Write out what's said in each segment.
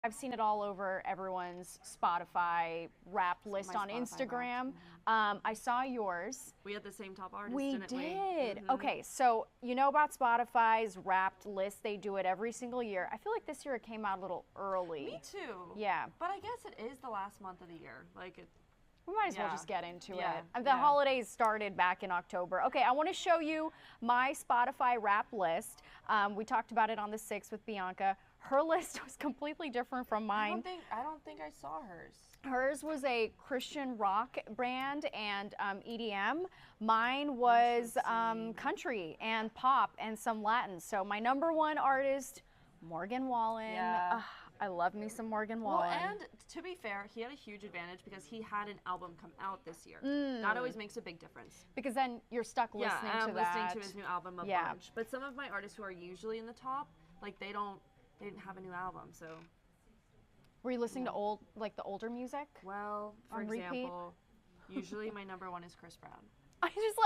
I've seen it all over everyone's Spotify rap list on Spotify Instagram. I saw yours. We had the same top artist, We didn't we? did. Okay, so you know about Spotify's Wrapped list? They do it every single year. I feel like this year it came out a little early. Me too. Yeah. But I guess it is the last month of the year. Like it. We might as well Yeah. just get into Yeah, it. The yeah. holidays started back in October. Okay, I want to show you my Spotify Wrapped list. We talked about it on the 6th with Bianca. Her list was completely different from mine. I don't think I saw hers. Hers was a Christian rock brand and EDM. Mine was country and pop and some Latin. So my #1 artist, Morgan Wallen. Yeah. I love me some Morgan Well, Wallen. and to be fair, he had a huge advantage because he had an album come out this year. That always makes a big difference. Because then you're stuck listening yeah, to I'm that. listening to his new album a Yeah. bunch. But some of my artists who are usually in the top, like they didn't have a new album. So, Were you listening to the older music? well, for On repeat? example, usually my #1 is Chris Brown. I just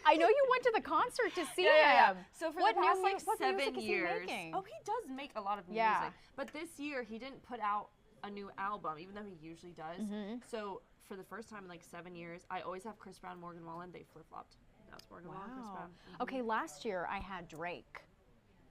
I know you went to the concert to see him. So for What the past new mu- like what 7 music is he years, making? oh, he does make a lot of new Yeah. music. But this year he didn't put out a new album, even though he usually does. Mm-hmm. So for the first time in like 7 years, I always have Chris Brown, Morgan Wallen. They flip flopped. That's Morgan Wallen, Chris Wow. Brown. Okay, last year I had Drake.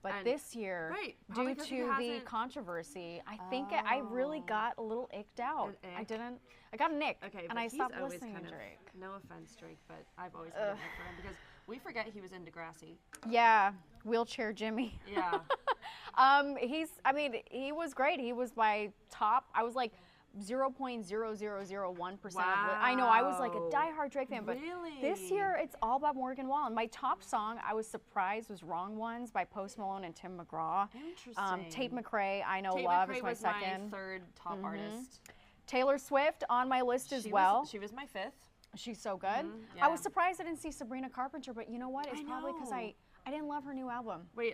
But And- this year, right, probably due 'cause he to the hasn't- controversy, I think I really got a little icked out. An I ick? didn't. I got an ick, Okay, and but I he's stopped always listening kind to of, Drake. no offense, Drake, but I've always had an ick for him because we forget he was in Degrassi. Yeah, wheelchair Jimmy. Yeah. He was great. He was my top. I was like 0.0001%. I know I was like a Wow. diehard Drake fan, but Really? this year it's all about Morgan Wallen. My top song, I was surprised, was "Wrong Ones" by Post Malone and Tim McGraw. Interesting. Tate McRae, "I Know Tate Love" McRae is my was second. my third top artist. Taylor Swift on my list as well. She was my 5th. She's so good. yeah. I was surprised I didn't see Sabrina Carpenter, but you know what? It's I probably because know. I didn't love her new album. Wait,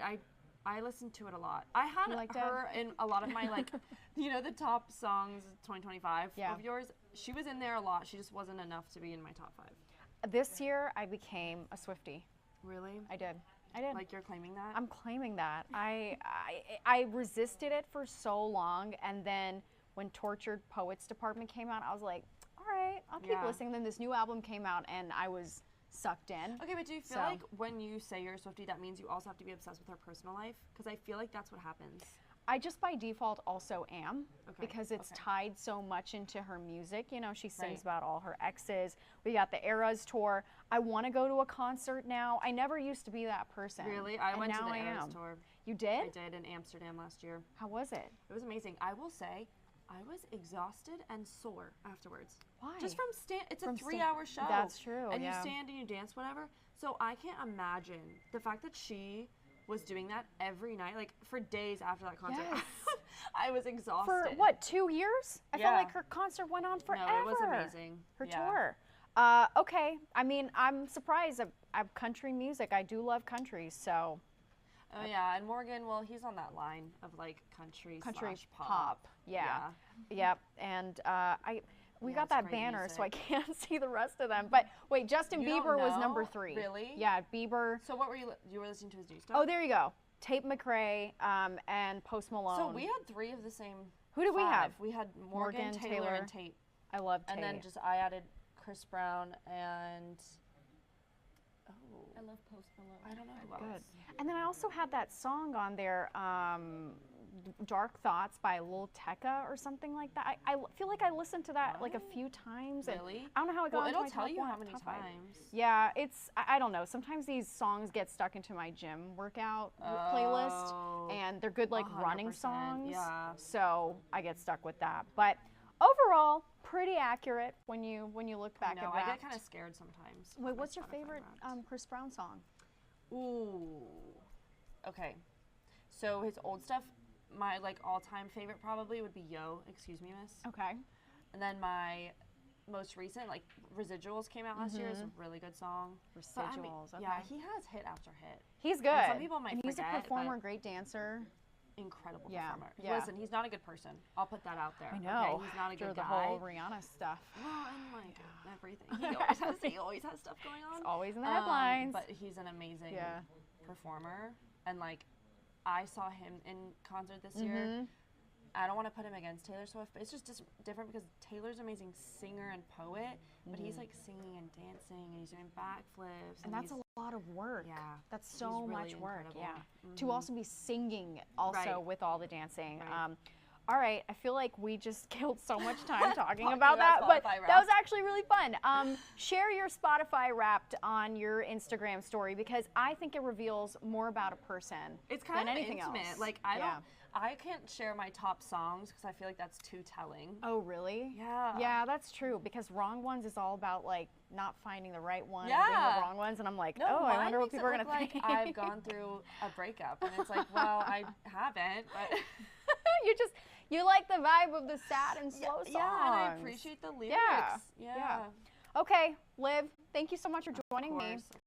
I listened to it a lot. I had You liked her in a lot of my like, the top songs 2025 Yeah. of yours. She was in there a lot. She just wasn't enough to be in my top 5. This year I became a Swiftie. Really? I did. I did. Like you're claiming that? I'm claiming that. I resisted it for so long, and then when Tortured Poets Department came out, I was like, all right, I'll keep Yeah. listening. Then this new album came out, and I was sucked in. Okay, but do you feel So- like when you say you're a Swiftie, that means you also have to be obsessed with her personal life? Because I feel like that's what happens. I just by default also am, Okay, because it's okay. tied so much into her music. You know, she sings Right. about all her exes. We got the Eras tour. I want to go to a concert now. I never used to be that person. Really? I and went to now the I Eras am. tour. You I did? did in Amsterdam last year. How was it? It was amazing. I will say, I was exhausted and sore afterwards. Why? Just from it's From a 3-hour show. That's true, And yeah. you stand and you dance, whatever. So I can't imagine the fact that she was doing that every night, like for days after that concert. Yes. I was For exhausted. what, 2 years? I felt Yeah. like her concert went on forever. No, it was amazing. Her Yeah. tour. Okay. I mean, I'm surprised. I've country music. I do love country, so Oh yeah, and Morgan, well, he's on that line of like country slash pop. Yeah. Yep. And we Yeah, got it's that great banner, so I music. can't see the rest of them. But wait, Justin You don't Bieber was know? #3. Really? Yeah, Bieber. So what were you were listening to his new stuff? Oh, there you go. Tate McRae and Post Malone. So we had 3 of the same. Who did we 5. have? We had Morgan, Taylor, and Tate. I love Tate. And then just I added Chris Brown and I love Post Malone. I don't know who Good. else. And then I also had that song on there, Dark Thoughts by Lil Tecca or something like that. I feel like I listened to that like a few times. And Really? I don't know how it got Well, into it'll my tell top you one, how many top 5. times. Yeah, I don't know. Sometimes these songs get stuck into my gym workout playlist, Oh, and they're good like running 100%, songs. yeah. So I get stuck with that. But overall, pretty accurate when you look back No, at I get Wrapped. kind of scared sometimes. Wait, on my what's your Spotify favorite Wrapped. Chris Brown song? Ooh. Okay. So his old stuff, my like all-time favorite probably would be Yo, Excuse Me Miss. Okay. And then my most recent, like Residuals came out last year. It's a really good song. But I mean, Residuals. Okay. Yeah, he has hit after hit. He's good. And some people might and he's a forget, performer, but- great dancer. Incredible Yeah, performer. yeah. Listen, he's not a good person. I'll put that out there. I know. Okay? He's not a After good the guy. whole Rihanna stuff. Well, and like everything. He always has stuff going on. It's always in the headlines. But he's an amazing Yeah. performer. And like I saw him in concert this year. I don't want to put him against Taylor Swift, but it's just different because Taylor's an amazing singer and poet, but he's like singing and dancing and he's doing backflips. And that's a lot of work. Yeah. That's so really much work. incredible. Yeah. To also be singing also Right. with all the dancing. Right. All right, I feel like we just killed so much time talking Talking about that, but Spotify that was Wrapped. actually really fun. Share your Spotify Wrapped on your Instagram story because I think it reveals more about a person It's kind than of anything intimate. else. Like I can't share my top songs because I feel like that's too telling. Oh, really? Yeah. Yeah, that's true because Wrong Ones is all about like not finding the right one and Yeah. being the wrong ones, and I'm like, No, oh, I mine wonder what makes it people are look gonna like think. I've gone through a breakup, and it's like, well, I haven't, but you like the vibe of the sad and slow songs. yeah, and I appreciate the lyrics. Yeah. Okay, Liv, thank you so much for joining me. Of course.